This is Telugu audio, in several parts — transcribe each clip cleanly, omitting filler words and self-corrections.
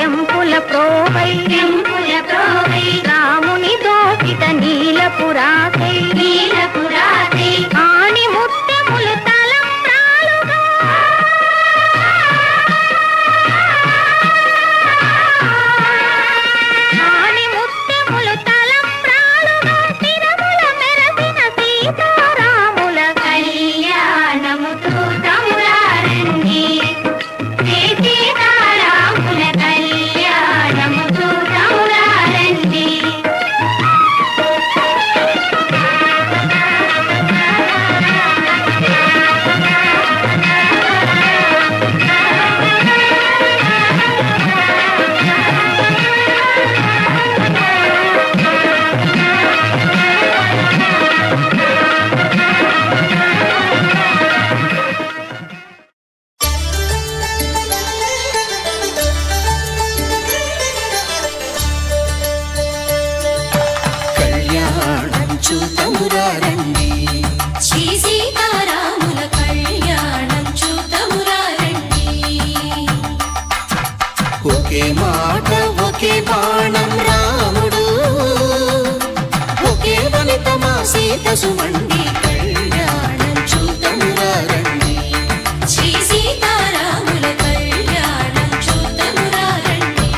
కెంపుల ప్రోవై రాముని దోసిట నీలపురాకై ఆని ముత్యములు తలంబ్రాలుగా ఆని ముత్యములు తలంబ్రాలుగా తిరముల మెరసిన సీతారాముల కళ్యాణము చూతమురారండి సీతారాముల కళ్యాణము చూతమురారండి కళ్యాణం చూతమురారండి శ్రీ సీతారాముల కళ్యాణం చూతమురారండి ఒకే మాట ఒకే బాణం రాముడు ఒకే వనిత మా సీత సుమండి కళ్యాణం చూతమురారండి శ్రీ సీతారాముల కళ్యాణం చూతమురారండి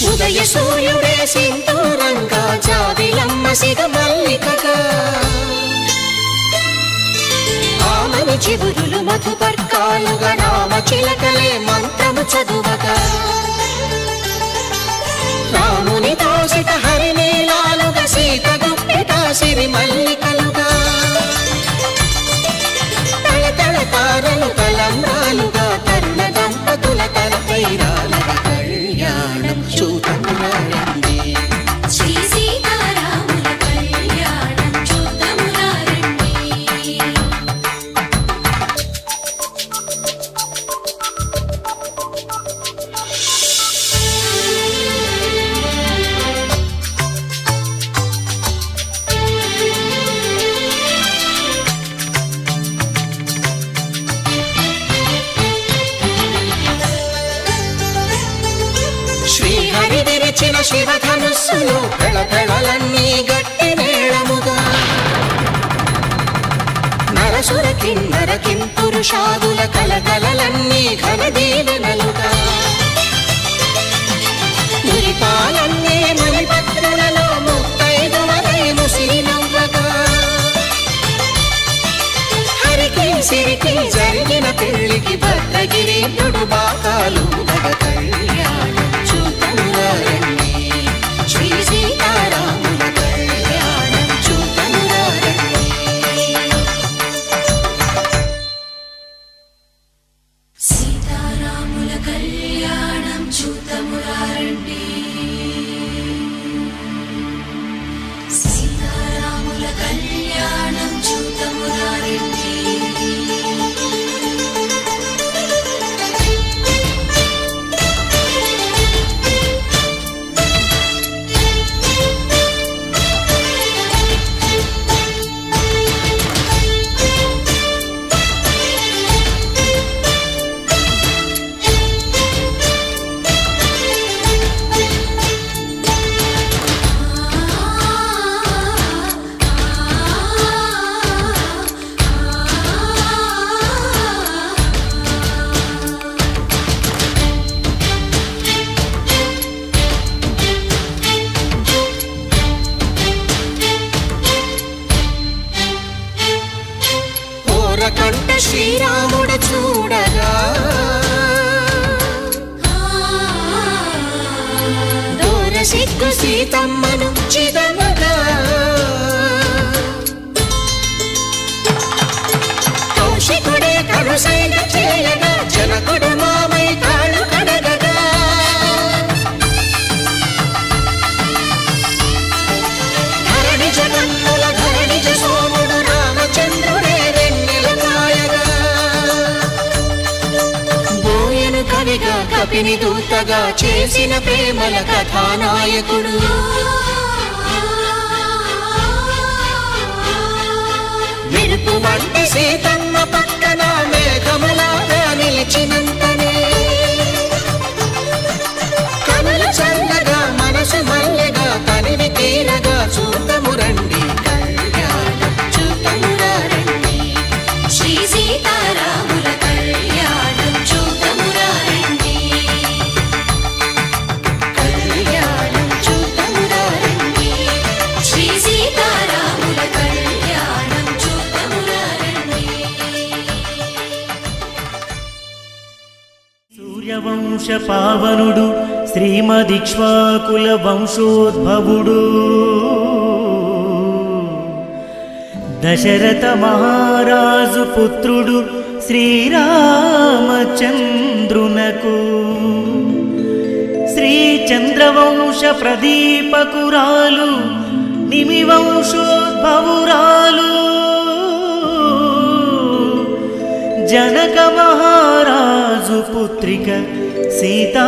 ఉదయ సూర్యుడే సింధూరంగా జాబిలమ్మ సిగ మల్లికగా ఆమని చిగురులు మధుపర్కాలుగా రామ చిలకలే మంత్రము చదువగా రాముని దోసిట హరినీలాలుగా సీత గుప్పిట సిరి మల్లికలుగా తళతళ తారలు తలంబ్రాలుగా తరుణ దంపతుల తలపై రాలగా కళ్యాణం చూతమురారండి శ్రీ సీతారాముల కళ్యాణం చూతమురారండి శ్రీహరి విరిచిన శివధనుస్సులు పెళపెళలన్నీ గట్టి మేళముగా నరసుర కిన్నర కింపురుషాదుల కలకలలన్నీ ఘన దీవెనలుగా మురిపాలన్నీ మణిపత్రులలో ముత్తైదువలై ముసిరి నవ్వగా హరికి సిరికి జరిగిన పెళ్లికి భద్రగిరి బాకాలు కళ్యాణం చూతమురారండి శ్రీ సీతారాముల కళ్యాణం చూతమురారండి సీతారాముల కళ్యాణం చూతమురారండి సీతారాముల కళ్యాణం చూతమురారండి కంట శ్రీరాముడు చూడగా దూర సిగ్గు సీతమ్మను చిదమగా కౌశికుడే చేయగా జనకుడు మామై కాళ్ళు కడగగా ధరణి జగన్నుల ధరణిజ సోముడు రామచంద్రుడే వెన్నెల కాయగా బోయను కవిగా కపిని దూతగా చేసిన ప్రేమల కథానాయకుడు మెరుపు వంటి సీతమ్మ పక్కన మేఘములాగా నిలిచినంతనే కనులు చల్లగా మనసు మల్లెగా తనివి తీరగా చూతము రండి కళ్యాణం చూతమురా రండి శ్రీ సీతారాముల కళ్యాణం చూతమురా రండి కళ్యాణం చూతమురా రండి శ్రీ సీతారాముల కళ్యాణం చూతమురా రండి సూర్యవంశ పావనుడు శ్రీమదిక్ష్వాకుల వంశోద్భవుడు దశరథ మహారాజు పుత్రుడు శ్రీరామచంద్రునకు శ్రీచంద్రవంశ ప్రదీపకురాలు నిమివంశోద్భవురాలు జనక మహారాజు పుత్రిక సీతాదేవికి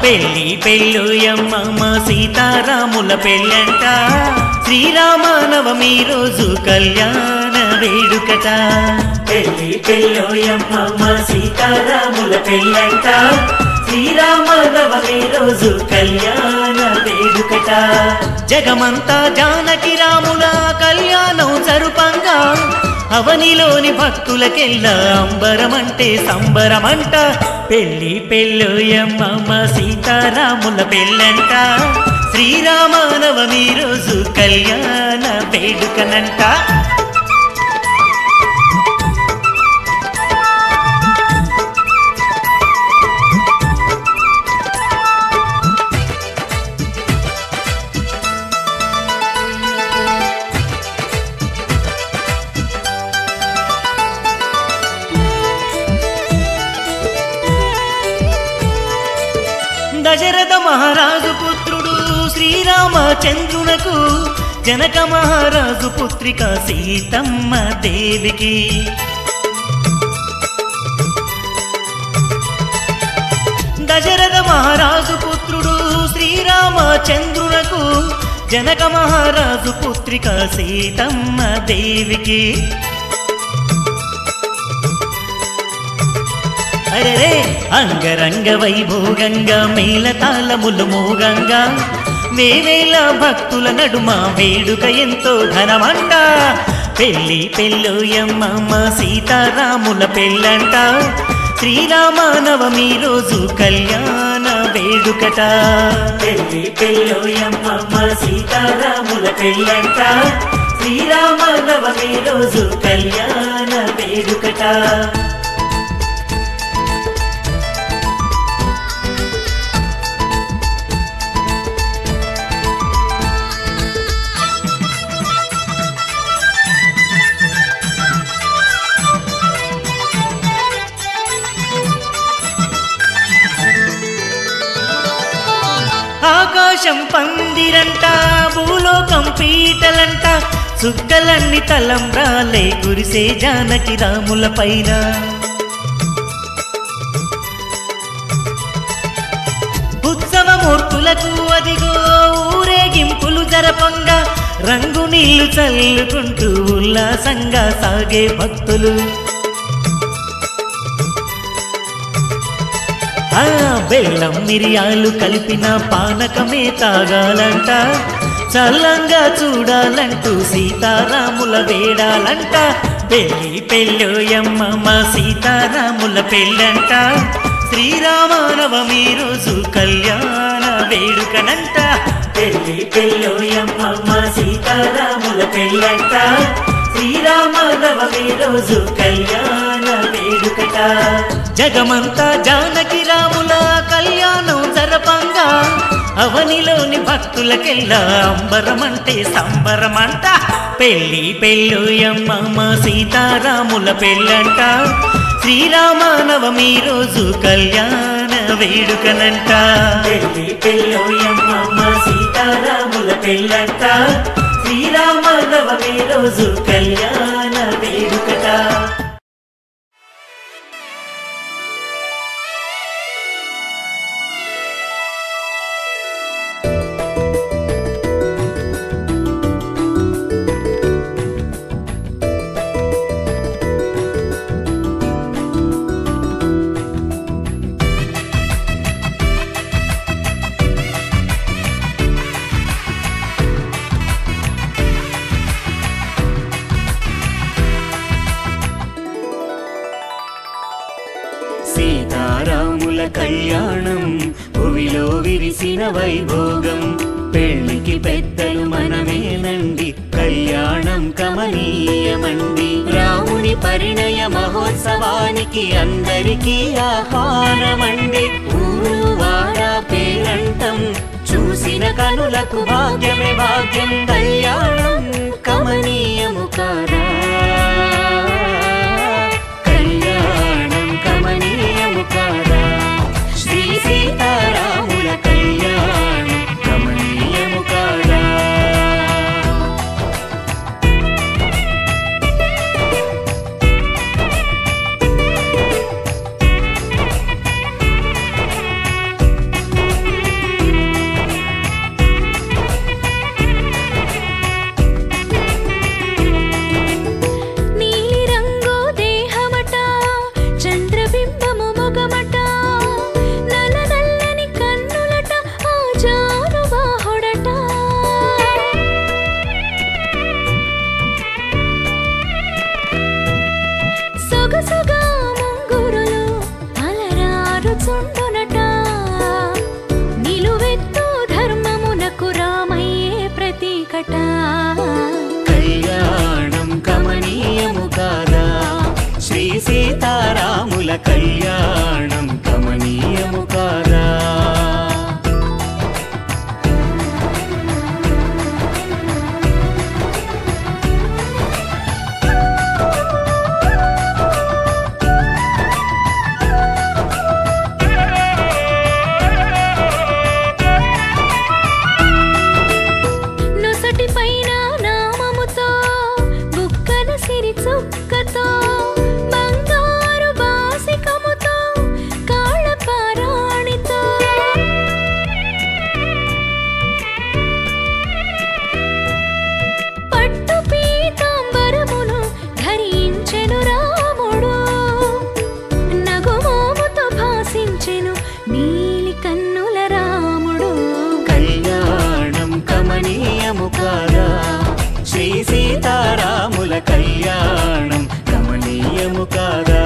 పెళ్ళి పెళ్ళుయమ్మ సీతారాముల పెళ్ళంట శ్రీరామనవమి రోజు కళ్యాణ వేడుకట పెళ్ళి పెళ్ళుయమ్మ సీతారాముల పెళ్ళంట శ్రీరామనవమి రోజు కళ్యాణ వేడుకట జగమంతా జానకి రాముల కళ్యాణం జరుపంగా అవనిలోని భక్తులకెల్లా అంబరమంటే సంబరమంట పెళ్ళి పెళ్ళోయమ్మ సీతారాముల పెళ్ళంట శ్రీరామనవమి రోజు కళ్యాణ వేడుకనంట దశరథ మహారాజు పుత్రుడు శ్రీరామచంద్రునకు జనక మహారాజు పుత్రిక సీతమ్మ దేవికి దశరథ మహారాజు పుత్రుడు శ్రీరామచంద్రునకు జనక మహారాజు పుత్రిక సీతమ్మ దేవికి అరే అంగరంగ వైభోగంగా మేళతాళములు మోగంగా వేవేల భక్తుల నడుమ వేడుక ఎంతో ఘనమంట పెళ్ళి పెళ్ళోయమ్మ సీతారాముల పెళ్ళంట శ్రీరామనవమి రోజు కళ్యాణ వేడుకట పెళ్ళి పెళ్ళోయమ్మ సీతారాముల పెళ్ళంట శ్రీరామనవమి రోజు కళ్యాణ వేడుకట ఆకాశం పందిరంట భూలోకం పీటలంట చుక్కలన్నీ తలంబ్రాలే కురిసే జానకి రాముల పైన ఉత్సవమూర్తులకు అదిగో ఊరేగింపులు జరపంగా రంగు నీళ్లు చల్లుకుంటూ ఉల్లాసంగా సాగే భక్తులు బెల్లం మిరియాలు కలిపిన పానకమే తాగాలంట చల్లంగా చూడాలంటూ సీతారాముల వేడాలంట పెళ్ళి పెళ్ళోయమ్మ సీతారాముల పెళ్ళంట శ్రీరామనవమి రోజు కళ్యాణ వేడుకనంట పెళ్లి పెళ్ళోయమ్మ సీతారాముల పెళ్ళంట శ్రీరామనవమి రోజు కళ్యాణ వేడుకట జగమంతా జానకి రాముల కళ్యాణం జరపంగా అవనిలోని భక్తులకెల్లా అంబరమంటే సంబరమంట పెళ్లి పెళ్ళోయమ్మ సీతారాముల పెళ్ళంట శ్రీరామనవమి రోజు కళ్యాణ వేడుకనంట పెళ్లి పెళ్ళోయమ్మ సీతారాముల పెళ్ళంట శ్రీరామనవమి రోజు కళ్యాణ వేడుకట సీతారాముల కళ్యాణం భువిలో విరిసిన వైభోగం పెళ్లికి పెద్దలు మనమేనండి కళ్యాణం కమనీయమండి రాముని పరిణయ మహోత్సవానికి అందరికీ ఆహ్వానమండి ఊరు వాడ పేరంటం చూసిన కనులకు భాగ్యమే భాగ్యం కళ్యాణం కమనీయము కాదా శ్రీ సీతారాముల కళ్యాణం కమనీయము కాదా కళ్యాణం కమనీయము కాదా శ్రీ సీతారాముల కళ్యాణం కమనీయము కాదా శ్రీ సీతారాముల కళ్యాణం కమనీయము కాదా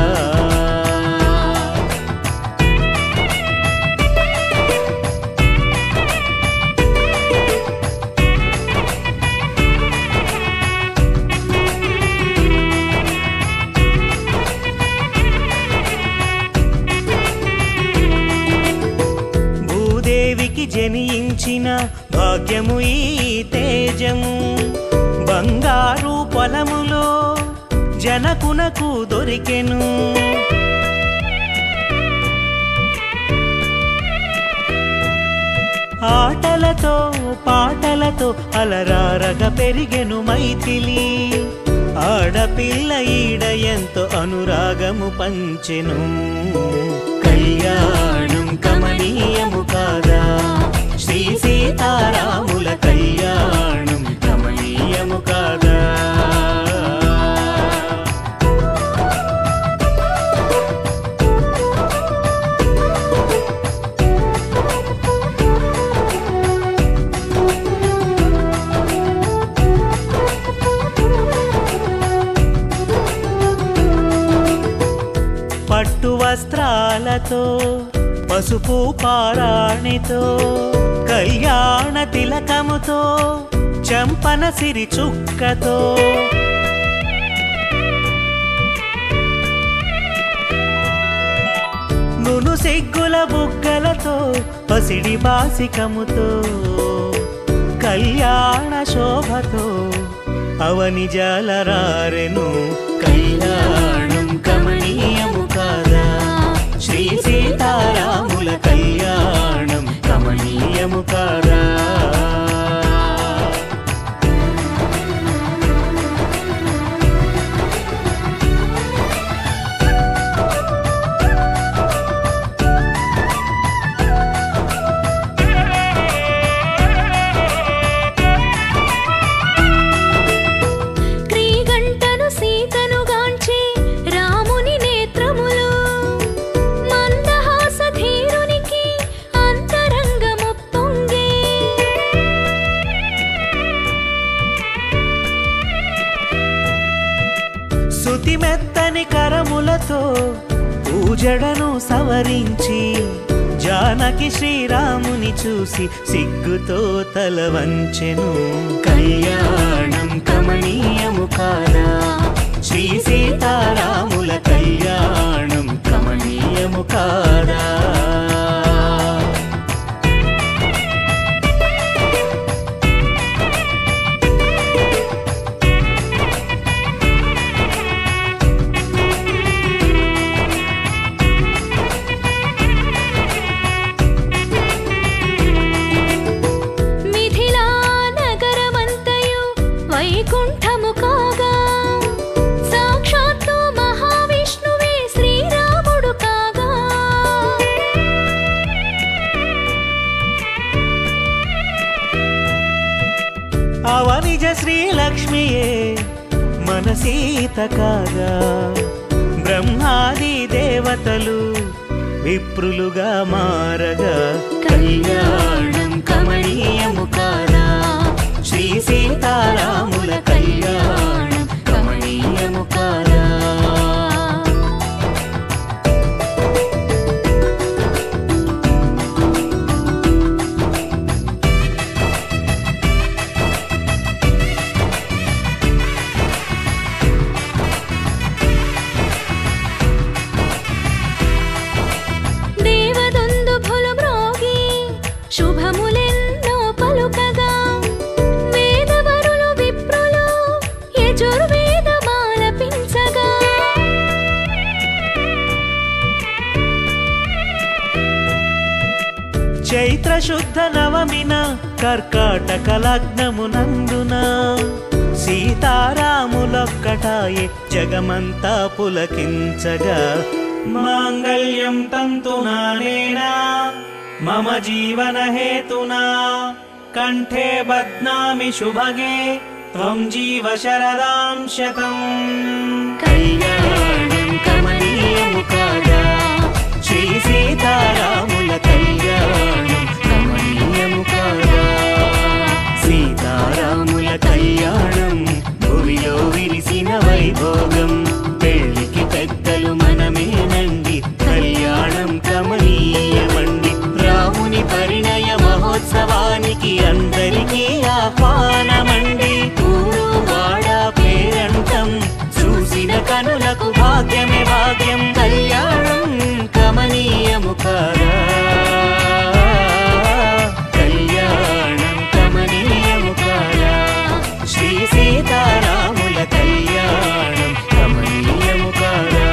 భూదేవికి జనించిన భాగ్యము ఈ తేజము బంగారు పొలములో జనకునకు దొరికెను ఆటలతో పాటలతో అలరారగా పెరిగెను మైథిలి ఆడపిల్ల ఈడ ఎంతో అనురాగము పంచెను కళ్యాణం కమనీయము కాదా శ్రీ సీతారాముల కళ్యాణం కమనీయము కాదా పట్టు వస్త్రాలతో పసుపు పారాణితో తిలకముతో చంపన సిరి చుక్కతో నును సిగ్గుల బుగ్గలతో పసిడి బాసికముతో కళ్యాణ శోభతో అవని జాలరారెను కళ్యాణం కమనీయము కాదా శ్రీ సీతారాముల కళ్యాణం కమనీయము కాదా మెత్తని కరములతో పూజడను సవరించి జానకి శ్రీరాముని చూసి సిగ్గుతో తల వంచెను కళ్యాణం కమనీయము కాదా శ్రీ సీతారాముల కళ్యాణం కమనీయము కాదా అవనిజ శ్రీలక్ష్మియే మన సీత కాగా బ్రహ్మాది దేవతలు విప్రులుగా మారగా కళ్యాణం కమనీయము కాదా శ్రీ సీతారాముల కళ్యాణం కమనీయము కాదా చైత్ర శుద్ధ నవమిన కర్కాటక లగ్నమునందున సీతారాములొక్కటాయే జగమంతా పులకించగా మాంగళ్యం తంతునానేనా మమ జీవన హేతునా కంఠే బధ్నామి శుభగే త్వం జీవ శరదాం శతం కళ్యాణం కమనీయము కాదా శ్రీ సీతారాముల కళ్యాణం కమనీయము కాదా సీతారాముల కళ్యాణం భూమిలో విరిసిన వైభోగం పెళ్లికి పెద్దలు మనమేనండి కళ్యాణం కమనీయమండి రాముని పరిణయ మహోత్సవానికి అందరికీ ఆహ్వానమండి ఊరు వాడ పేరంటం చూసిన కనులకు భాగ్యమే భాగ్యం కళ్యాణం కమనీయము కాదా కళ్యాణం కమనీయము కాదా శ్రీ సీతారాముల కళ్యాణం కమనీయము కాదా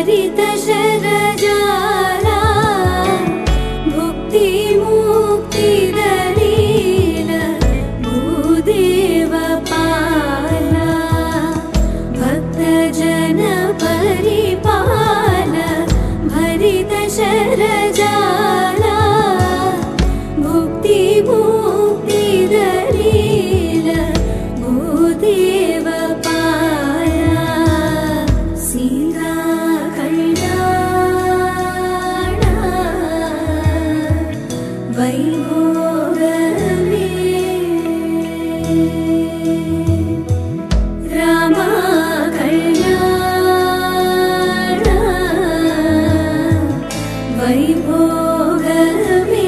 भरित शरजाला भुक्ति मुक्ति दलील भूदेव पाला भक्त जन परिपाल भरित शरजाला भुक्ति मुक्ति दलील भूदेव पाला सीता कल्याण वैभोगमे रामा कल्याण वैभोगमे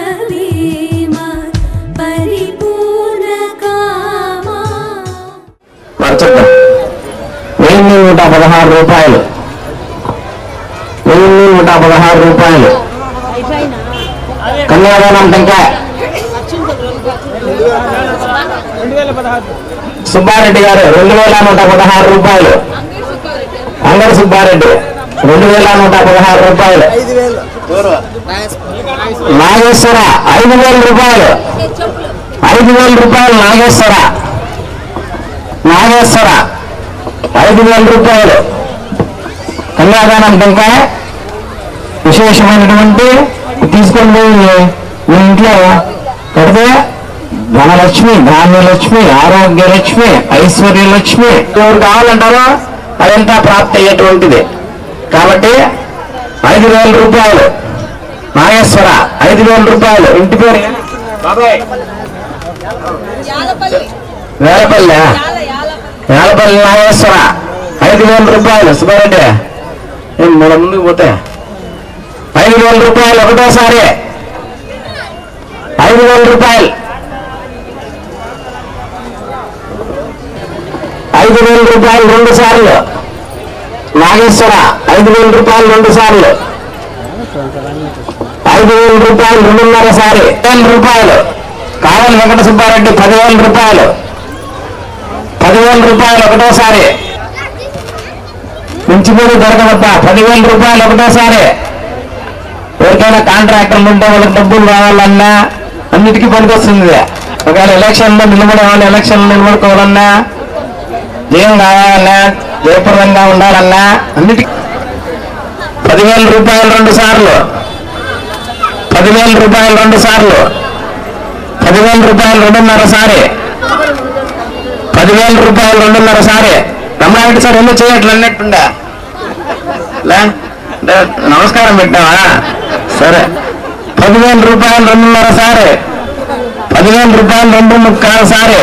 आमरासुरभीमा परिपूर्णकामा 1116 రూపాయలు 1116 రూపాయలు కన్యాదానం టెంకాయ సుబ్బారెడ్డి గారు 2116 రూపాయలు అంగడి సుబ్బారెడ్డి 2116 రూపాయలు నాగేశ్వర 5000 రూపాయలు 5000 రూపాయలు నాగేశ్వర 5000 రూపాయలు కన్యాదానం టెంకాయ విశేషమైనటువంటి తీసుకొని పోయి మీ ఇంట్లో కడితే ధనలక్ష్మి ధాన్యలక్ష్మి ఆరోగ్యలక్ష్మి ఐశ్వర్యలక్ష్మి ఎవరు కావాలంటారో అదంతా ప్రాప్తి అయ్యేటువంటిది కాబట్టి 5000 రూపాయలు నాగేశ్వర 5000 రూపాయలు ఇంటి పేరు బాబాయ్ వేలపల్లి నాగేశ్వర 5000 రూపాయలు సుబ్బారెడ్డి ఏం మన ముందుకు పోతే 5000 రూపాయలు ఒకటోసారి 5000 రూపాయలు 5000 రూపాయలు 2 సార్లు నాగేశ్వర 5000 రూపాయలు 2 సార్లు 5000 రూపాయలు 2.5 సారి 10,000 రూపాయలు కావలి వెంకట సుబ్బారెడ్డి 10,000 రూపాయలు 10,000 రూపాయలు ఒకటోసారి మించిపోయి దొరకవద్దా 10,000 రూపాయలు ఒకటోసారి ఎవరికైనా కాంట్రాక్టర్లు ఉంటే వాళ్ళకి డబ్బులు రావాలన్నా అన్నిటికీ పనికొస్తుంది ఒకవేళ ఎలక్షన్లో నిలబడే వాళ్ళు ఎలక్షన్లో నిలబడుకోవాలన్నా జయం కావాలన్నా జయప్రదంగా ఉండాలన్నా అన్నిటికీ 10,000 రూపాయలు 2 సార్లు 10,000 రూపాయలు 2 సార్లు 10,000 రూపాయలు 2.5 సారి 10,000 రూపాయలు 2.5 సారి రమణారెడ్డి సార్ ఎందుకు చేయట్లు అన్నట్టుండా నమస్కారం పెట్టావా సరే 10,000 రూపాయలు 2.5 సారి 10,000 రూపాయలు 2.25 సారి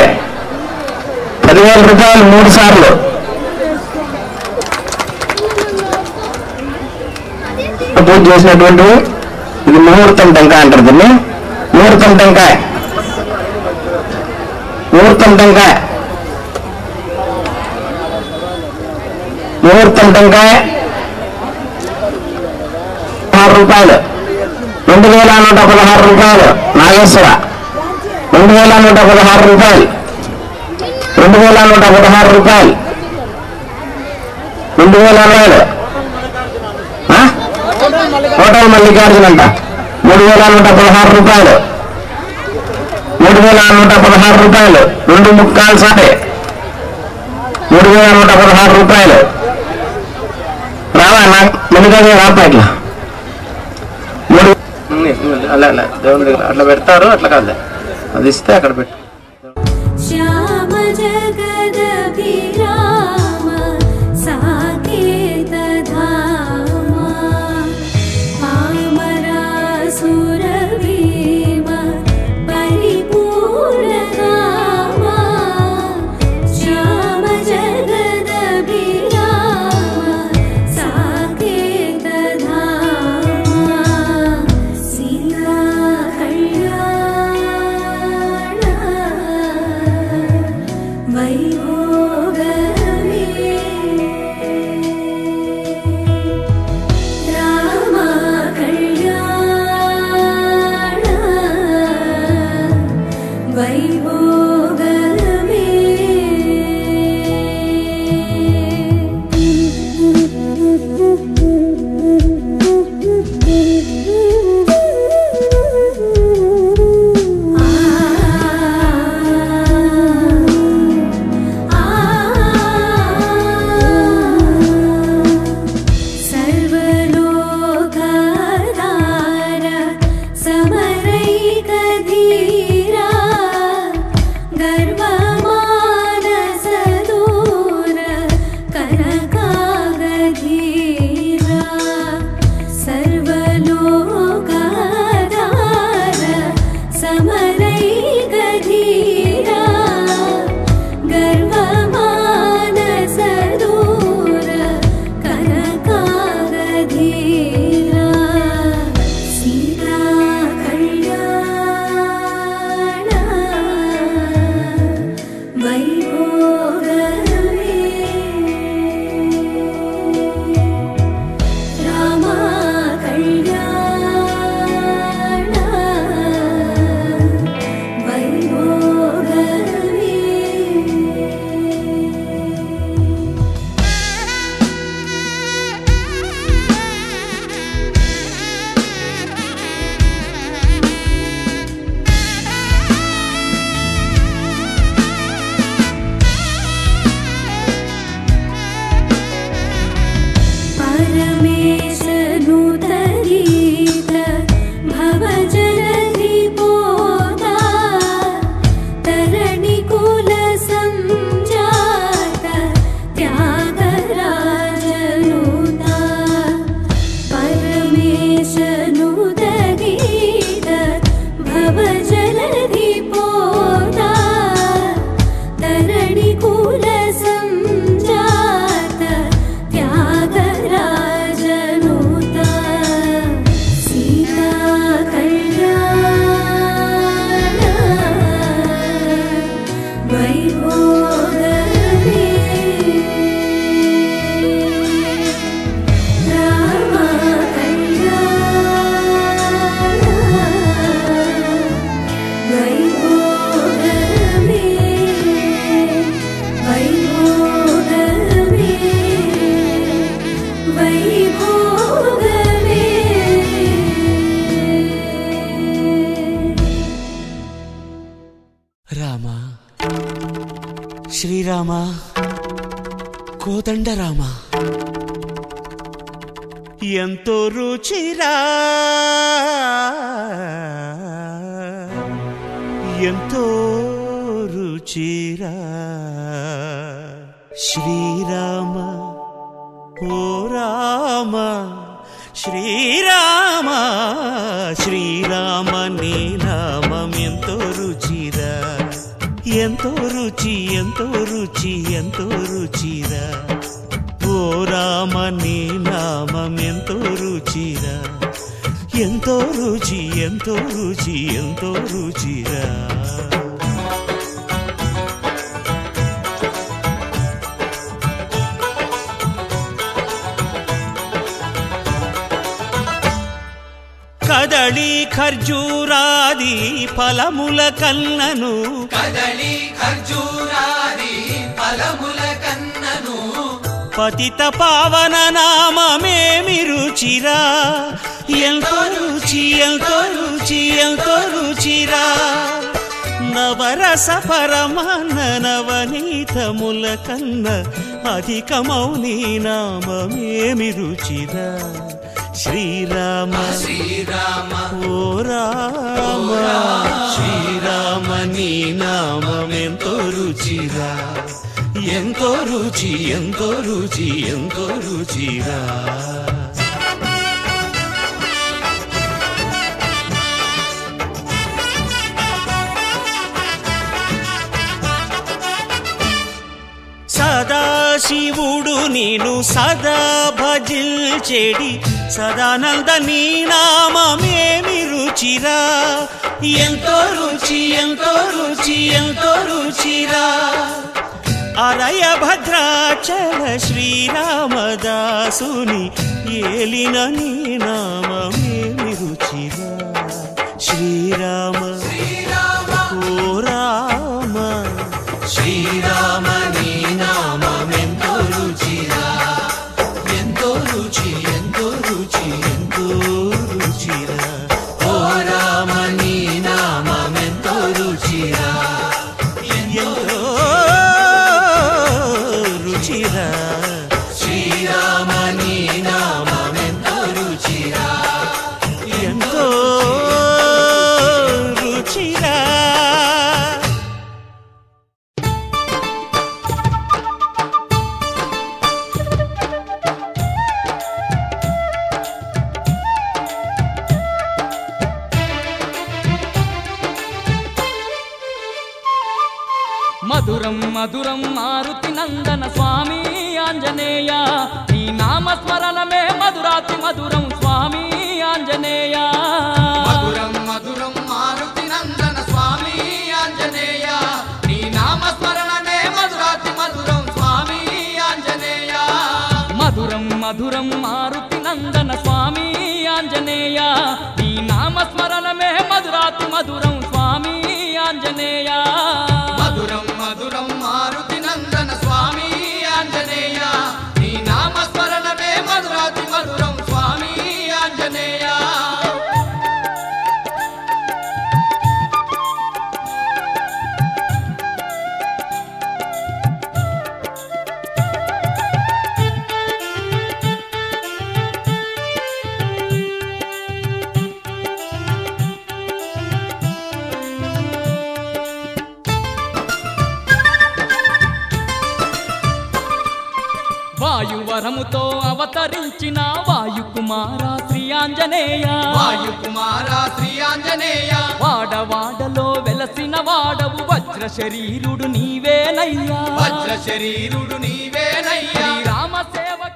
10,000 రూపాయలు 3 సార్లు పూజ చేసినటువంటి ఇది ముహూర్తం టెంకాయ అంటారు దీన్ని ముహూర్తం టెంకాయ ముహూర్తం టెంకాయ ముహూర్తం టెంకాయ 6 రూపాయలు 2,116 రూపాయలు నాగేశ్వర 2,116 రూపాయలు 2,116 రూపాయలు 2,000 హోటల్ మల్లికార్జున అంట 3,116 రూపాయలు 3,116 రూపాయలు 2.25 సారి 3,116 రూపాయలు రావా మల్లికార్జున రాపా ఇట్లా అలా అలా దేవుని దగ్గర అట్లా పెడతారు అట్లా కాదు అది ఇస్తే అక్కడ పెట్టు श्याम जगदभिराम साकेत धामा आमरासुरभीम परिपूर्णकामा श्याम जगदभिराम साकेत धामा सीता कल्याण వైభోగమే శ్రీరామ కోదండరామ ఎంతో రుచిరా ఎంతో రుచిరా శ్రీరామ ఓ రామ శ్రీరామ శ్రీరామ నీ నామం ఎంతో రుచిరా ఎంతో రుచి ఎంతో రుచి ఎంతో రుచిరా ఓ రామ నీ నామం ఎంతో రుచిరా ఎంతో రుచి ఎంతో రుచి ఎంతో రుచిరా కదళి ఖర్జూరాది ఫలముల కన్నను కదళి ఖర్జూరాది ఫలముల కన్నను పతిత పావన నామమేమి రుచిరా ఎంతో రుచి ఎంతో రుచి ఎంతో రుచిరా నవరస పరమాన్న నవనీతముల కన్న అధికమౌని నామమేమి రుచిరా శ్రీరామ శ్రీరామ ఓ రామ శ్రీరామ నీ నామం ఎంతో రుచిరా ఎంతో రుచి ఎంతో రుచి ఎంతో రుచిరా సదాశివుడు నేను సదా భజిల్చెడి సదానంద నీ నామమేమి రుచిరా ఎంతో రుచి ఎంతో రుచి ఎంతో రుచిరా అరయ భద్రాచల శ్రీరామదాసుని ఏలిన నీ నామమేమి రుచిరా శ్రీరామ ఓ మధురం మధురం మారుతి నందన స్వామి ఆంజనేయ నీ నామస్మరణమే మధురాతి మధురం స్వామి ఆంజనేయ మధురం మధురం మారుతి నందన స్వామి ఆంజనేయ నీ నామస్మరణమే మధురాతి మధురం స్వామి ఆంజనేయ మధురం మధురం మారుతి నందన స్వామి ఆంజనేయ నీ నామస్మరణమే మధురాతి మధురం స్వామి ఆంజనేయ మధురం మధురం మారుతి నందన స్వామి ఆంజనేయ నీ నామస్మరణమే మధురాతి మధురం స్వామి ఆంజనేయ వాయువరముతో అవతరించిన వాయుకుమార శ్రీ ఆంజనేయ వాయుకుమార శ్రీ ఆంజనేయ వాడవాడలో వెలసిన వాడవు వజ్ర శరీరుడు నీవేనయ్యా వజ్ర శరీరుడు నీవేనయ్యా రామ సేవక